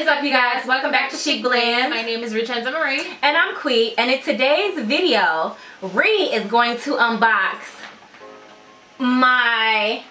What is up, you guys? Welcome back to Chiq Blend. My name is Ri Qui. And I'm Qui. And in today's video, Ri is going to unbox my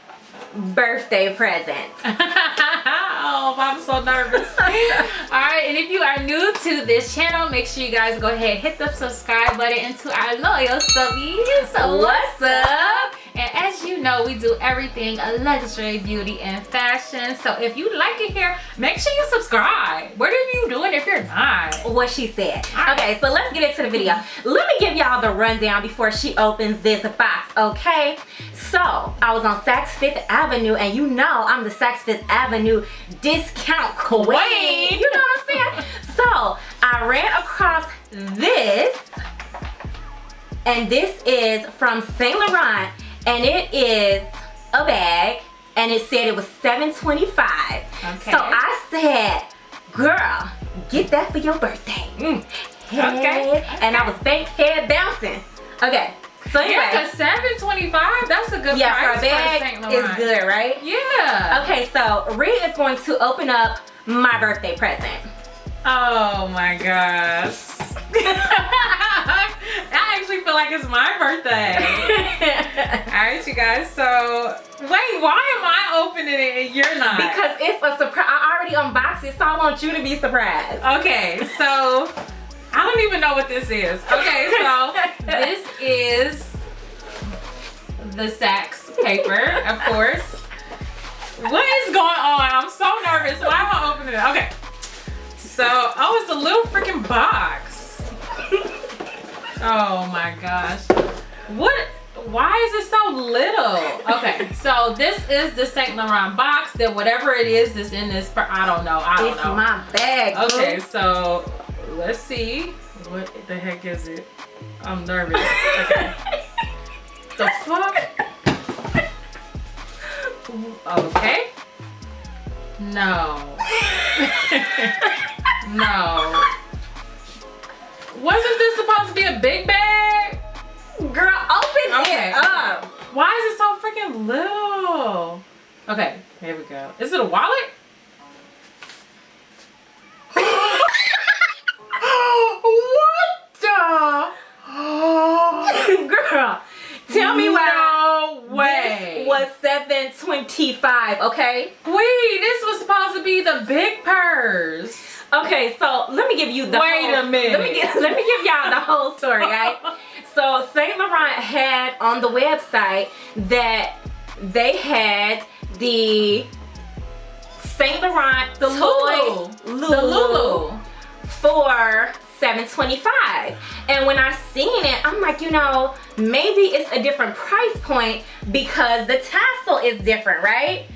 birthday present. Oh, I'm so nervous. Alright, and if you are new to this channel, make sure you guys go ahead, hit the subscribe button, and to our loyal subbies, What's up? And as you know, we do everything luxury, beauty, and fashion. So if you like it here, make sure you subscribe. What are you doing if you're not? What she said. Okay, so let's get into the video. Let me give y'all the rundown before she opens this box, okay? So, I was on Saks Fifth Avenue, and you know I'm the Saks Fifth Avenue discount queen. You know what I'm saying? So, I ran across this, and this is from Saint Laurent, and it is a bag, and it said it was $7.25. Okay. So I said, girl, get that for your birthday. Okay. And I was head bouncing. Okay. So anyway. Yeah, because $7.25, that's a good Yeah, price for a bag, Saint Laurent. it's good, right? Yeah. Okay, so Ri is going to open up my birthday present. Oh my gosh. I actually feel like it's my birthday. Alright, you guys, so wait, why am I opening it and you're not? Because it's a surprise. I already unboxed it, so I want you to be surprised. Okay, so I don't even know what this is. Okay, so this is the Saks paper, of course. What is going on? I'm so nervous. Why am I opening it? Okay. So, oh, it's a little freaking box. Oh my gosh. What? Why is it so little? Okay, so this is the Saint Laurent box. That whatever it is that's in this, I don't know. It's my bag. Okay, so let's see. What the heck is it? I'm nervous. Okay. The fuck? Okay. No. No. Wasn't this supposed to be a big bag? Girl, open it up. Why is it so freaking little? Okay, here we go. Is it a wallet? What the? Girl, tell me why. No way. This was $7.25, okay? Wait, this was supposed to be the big purse. Okay, so let me give you the Wait a minute. Let me give y'all the whole story, right? So Saint Laurent had on the website that they had the Saint Laurent The Lulu. for $7.25. And when I seen it, I'm like, you know, maybe it's a different price point because the tassel is different, right?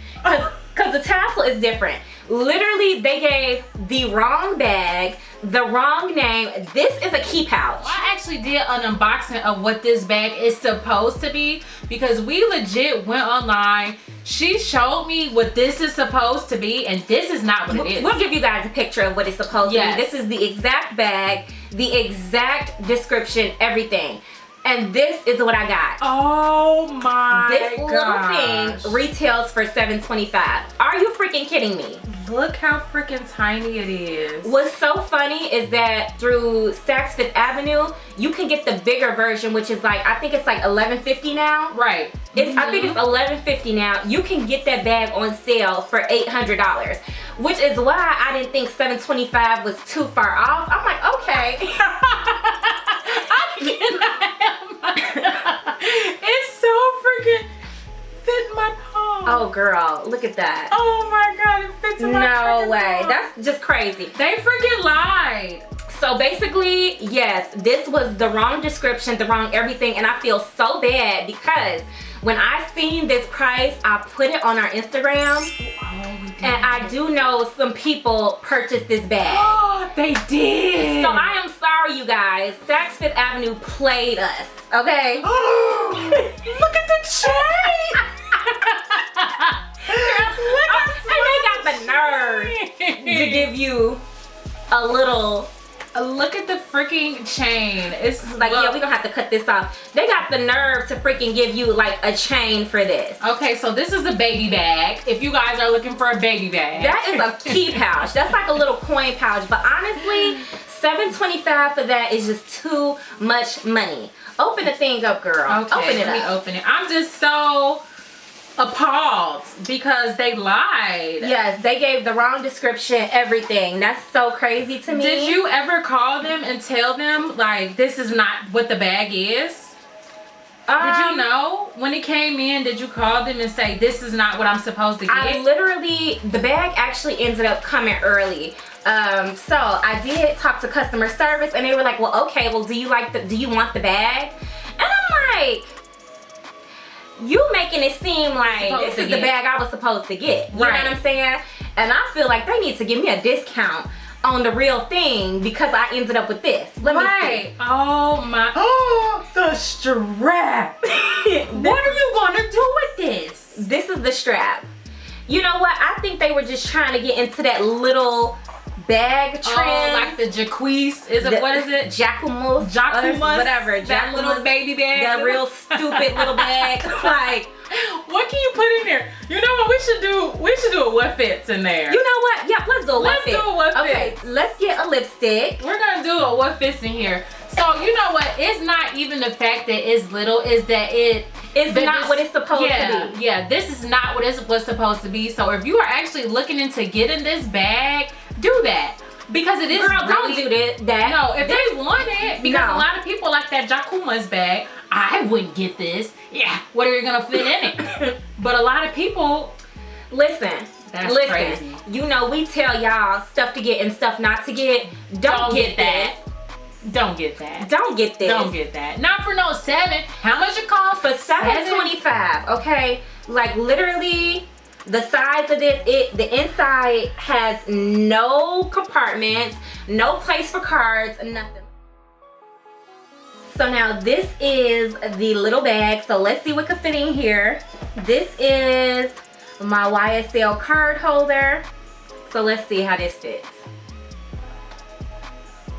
Because the tassel is different. Literally, they gave the wrong bag, the wrong name. This is a key pouch. I actually did an unboxing of what this bag is supposed to be because we legit went online. She showed me what this is supposed to be, and this is not what it is. We'll give you guys a picture of what it's supposed to be. This is the exact bag, the exact description, everything. And this is what I got. Oh my This gosh. little thing retails for $7.25. Are you freaking kidding me? Look how freaking tiny it is. What's so funny is that through Saks Fifth Avenue, you can get the bigger version, which is like, I think it's like $11.50 now. Right. I think it's $11.50 now. You can get that bag on sale for $800, which is why I didn't think $7.25 was too far off. I'm like, okay. It's so freaking fit my palm. Oh girl, look at that. Oh my god, it fits in my No way. palm. That's just crazy. They freaking lied. So basically, yes, this was the wrong description, the wrong everything, and I feel so bad because when I seen this price, I put it on our Instagram, and I do know some people purchased this bag. Oh, they did. So I am sorry, you guys. Saks Fifth Avenue played us, okay? Look at the chain. And they got the nerve to give you a little Look at the freaking chain. It's like, yeah, we're gonna have to cut this off. They got the nerve to freaking give you like a chain for this. Okay, so this is a baby bag. If you guys are looking for a baby bag. That is a key pouch. That's like a little coin pouch. But honestly, $7.25 for that is just too much money. Open the thing up, girl. Okay, open it let me up. open it. I'm just so appalled because they lied. Yes, they gave the wrong description, everything. That's so crazy to me. Did you ever call them and tell them like this is not what the bag is? Did you know when it came in? Did you call them and say this is not what I'm supposed to get? I literally, the bag actually ended up coming early. So I did talk to customer service and they were like, well, okay, well, do you want the bag? And I'm like, you making it seem like this is the bag I was supposed to get. You know what I'm saying? And I feel like they need to give me a discount on the real thing because I ended up with this. Let me see. Oh my. Oh, the strap. What are you gonna do with this? This is the strap. You know what? I think they were just trying to get into that little bag trend. Oh, like the Jaquise. What is it? Jacquemus. Whatever. That little baby bag. That real stupid little bag. Like, what can you put in there? You know what we should do? We should do a what fits in there. You know what? Yeah, let's do a what fits. Let's do a what fits. Okay, let's get a lipstick. We're gonna do a what fits in here. So you know what? It's not even the fact that it's little, is that it's not what it's supposed to be. Yeah, this is not what it was supposed to be. So if you are actually looking into getting this bag, do that. Because it is Girl, really, don't do that. No, if they want it, because a lot of people like that Jacquemus bag. I wouldn't get this. Yeah, what are you gonna fit in it? But a lot of people, listen, crazy. You know, we tell y'all stuff to get and stuff not to get. Don't get that. Don't get that. Don't get this. Don't get that. Not for no $7. How much it cost? For $7.25. Okay, like literally. The size of this, the inside has no compartments, no place for cards, nothing. So now this is the little bag. So let's see what could fit in here. This is my YSL card holder. So let's see how this fits.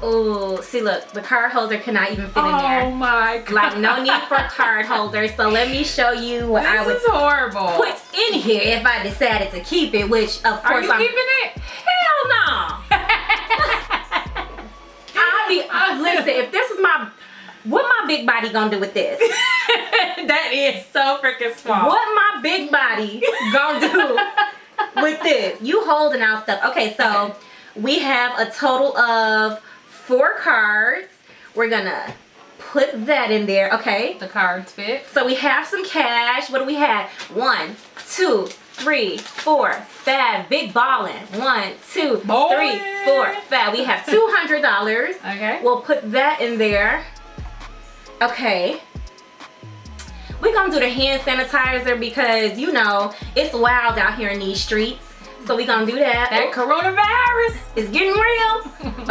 Oh, see, look, the card holder cannot even fit in there. Oh my God. Like, no need for a card holder. So let me show you what I would horrible. put in here if I decided to keep it, which of course Are you keeping it? Hell no. Listen, if this is what my big body gonna do with this? That is so freaking small. What my big body gonna do with this? You holding out stuff. Okay, so we have a total of 4 cards. We're gonna put that in there, okay? The cards fit. So we have some cash. What do we have? 1, 2, 3, 4, 5. Big ballin'. 1, 2, 3, 4, 5. We have $200. Okay. We'll put that in there. Okay. We're gonna do the hand sanitizer because, you know, it's wild out here in these streets. So we're gonna do that. That coronavirus is getting real.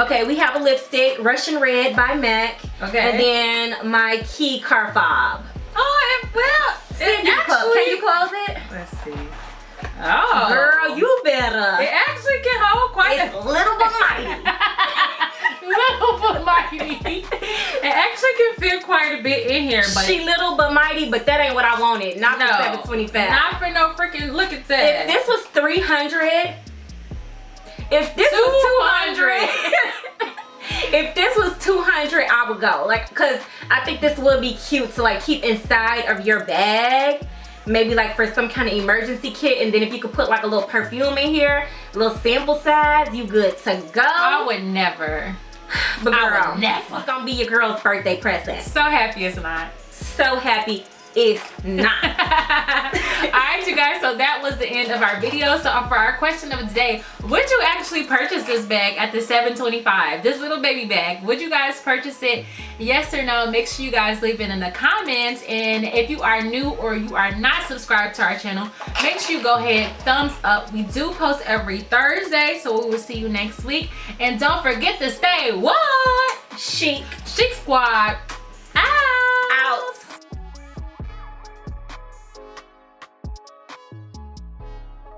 Okay, we have a lipstick, Russian Red by MAC. Okay. And then my key car fob. Oh, well, Can you close it? Let's see. Oh. Girl, you better. It actually can hold quite It's little but mighty. Little but mighty. It actually can fit quite a bit in here, but She little but mighty, but that ain't what I wanted. Not no, for $7.25. Not for no freaking, look at that. If this was $300, if this was $200, if this was $200, I would go. Like, cause I think this would be cute to like keep inside of your bag. Maybe like for some kind of emergency kit, and then if you could put like a little perfume in here, a little sample size, you good to go. I would never. But girl, I would never. It's gonna be your girl's birthday present. So happy it's not. So happy it's not. Alright, you guys, so that was the end of our video. So for our question of the day, would you actually purchase this bag at the $7.25? This little baby bag, would you guys purchase it? Yes or no? Make sure you guys leave it in the comments. And if you are new or you are not subscribed to our channel, make sure you go ahead, thumbs up. We do post every Thursday, so we will see you next week. And don't forget to stay what? Chiq Squad.